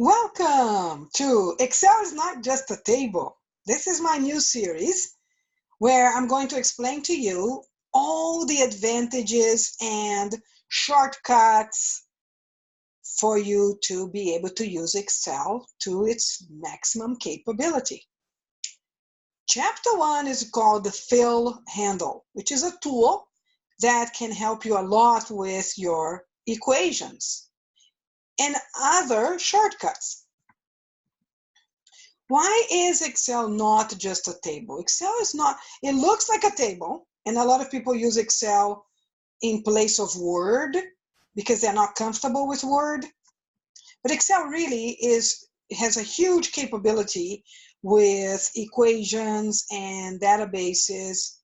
Welcome to Excel is not just a table. This is my new series where I'm going to explain to you all the advantages and shortcuts for you to be able to use Excel to its maximum capability. Chapter 1 is called the fill handle, which is a tool that can help you a lot with your equations and other shortcuts. Why is Excel not just a table? Excel is not, it looks like a table, and a lot of people use Excel in place of Word because they're not comfortable with Word. But Excel really has a huge capability with equations and databases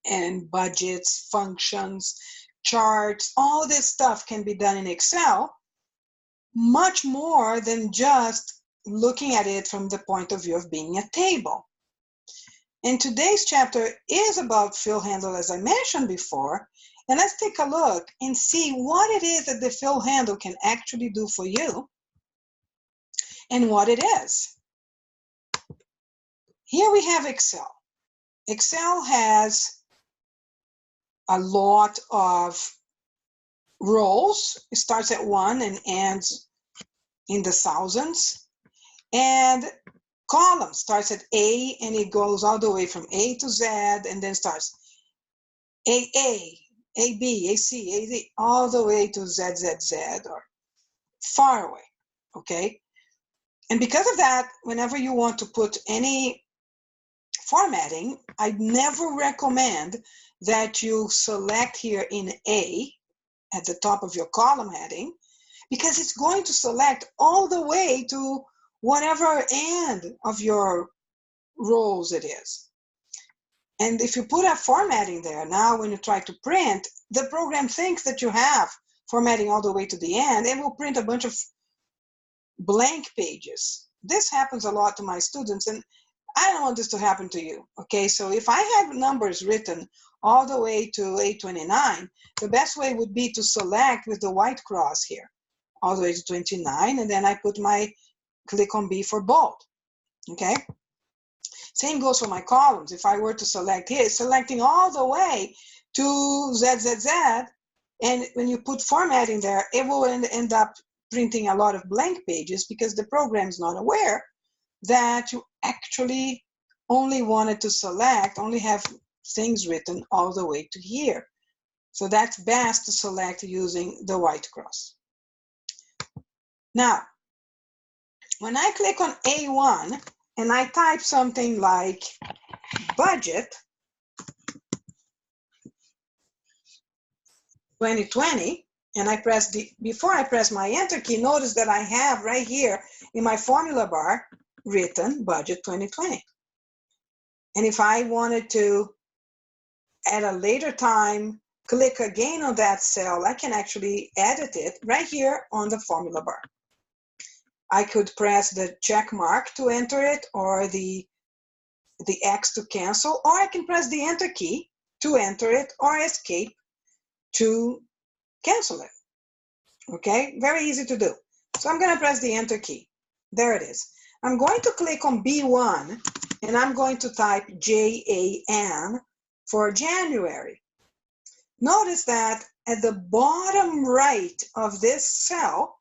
and budgets, functions, charts. All this stuff can be done in Excel much more than just looking at it from the point of view of being a table. And today's chapter is about fill handle, as I mentioned before, and let's take a look and see what it is that the fill handle can actually do for you and what it is. Here we have Excel. Excel has a lot of rows. It starts at 1 and ends in the thousands. And column starts at A and it goes all the way from A to Z and then starts AA, AB, AC, AD, all the way to ZZZ or far away, okay? And because of that, whenever you want to put any formatting, I never recommend that you select here in A at the top of your column heading, because it's going to select all the way to whatever end of your rows it is. And if you put a formatting there, now when you try to print, the program thinks that you have formatting all the way to the end and will print a bunch of blank pages. This happens a lot to my students, and I don't want this to happen to you, okay? So if I have numbers written all the way to 829, the best way would be to select with the white cross here, all the way to 29, and then I put my click on B for bold, okay? Same goes for my columns. If I were to select here, selecting all the way to ZZZ, and when you put formatting there, it will end up printing a lot of blank pages because the program is not aware that you actually only wanted to select, only have things written all the way to here. So that's best to select using the white cross. Now, when I click on A1 and I type something like budget 2020, and I press before I press my enter key, notice that I have right here in my formula bar written budget 2020. And if I wanted to, at a later time, click again on that cell, I can actually edit it right here on the formula bar. I could press the check mark to enter it, or the X to cancel, or I can press the enter key to enter it, or escape to cancel it. Okay, very easy to do. So I'm going to press the enter key. There it is. I'm going to click on B1 and I'm going to type JAN for January. Notice that at the bottom right of this cell,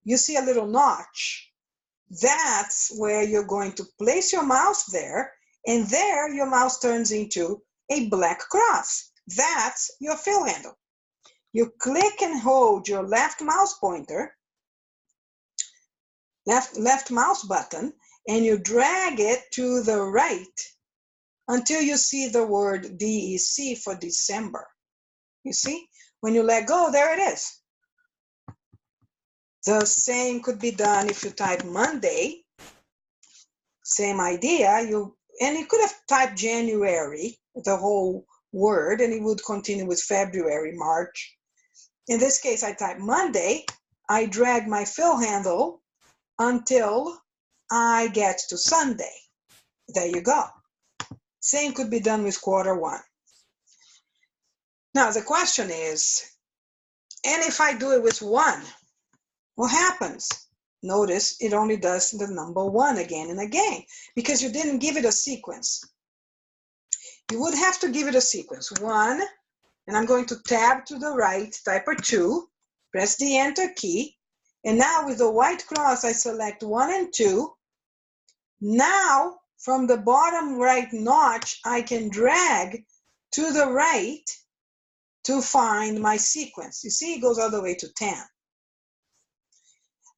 you see a little notch. That's where you're going to place your mouse there, and there your mouse turns into a black cross. That's your fill handle. You click and hold your left mouse pointer, left mouse button, and you drag it to the right until you see the word DEC for December. You see? When you let go, there it is. The same could be done if you type Monday. Same idea. And you could have typed January, the whole word, and it would continue with February, March. In this case, I type Monday. I drag my fill handle until I get to Sunday. There you go. Same could be done with quarter 1. Now the question is, and if I do it with 1, what happens? Notice it only does the number 1 again and again because you didn't give it a sequence. You would have to give it a sequence. 1, and I'm going to tab to the right, type a 2, press the enter key, and now with the white cross I select 1 and 2. Now from the bottom right notch I can drag to the right to find my sequence. You see, it goes all the way to 10.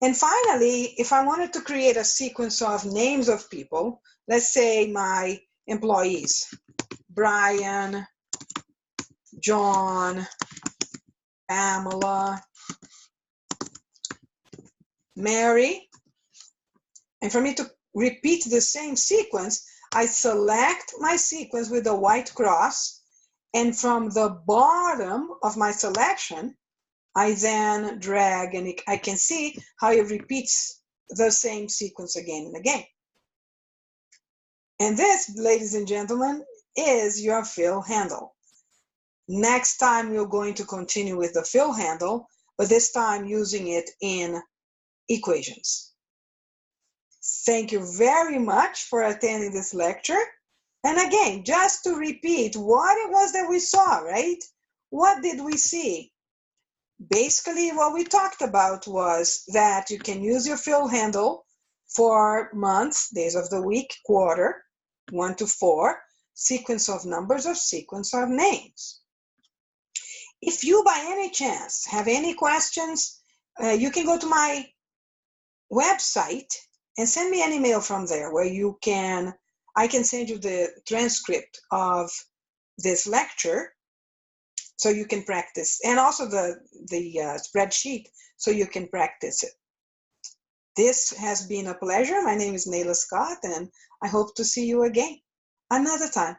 And finally, if I wanted to create a sequence of names of people, let's say my employees, Brian, John, Pamela, Mary, and for me to repeat the same sequence, I select my sequence with a white cross, and from the bottom of my selection, I then drag, and I can see how it repeats the same sequence again and again. And this, ladies and gentlemen, is your fill handle. Next time, we're going to continue with the fill handle, but this time using it in equations. Thank you very much for attending this lecture. And again, just to repeat what it was that we saw, right? What did we see? Basically, what we talked about was that you can use your fill handle for months, days of the week, quarter, 1 to 4, sequence of numbers or sequence of names. If you, by any chance, have any questions, you can go to my website and send me an email from there where I can send you the transcript of this lecture so you can practice, and also the spreadsheet so you can practice it. This has been a pleasure. My name is Nayla Scott, and I hope to see you again another time.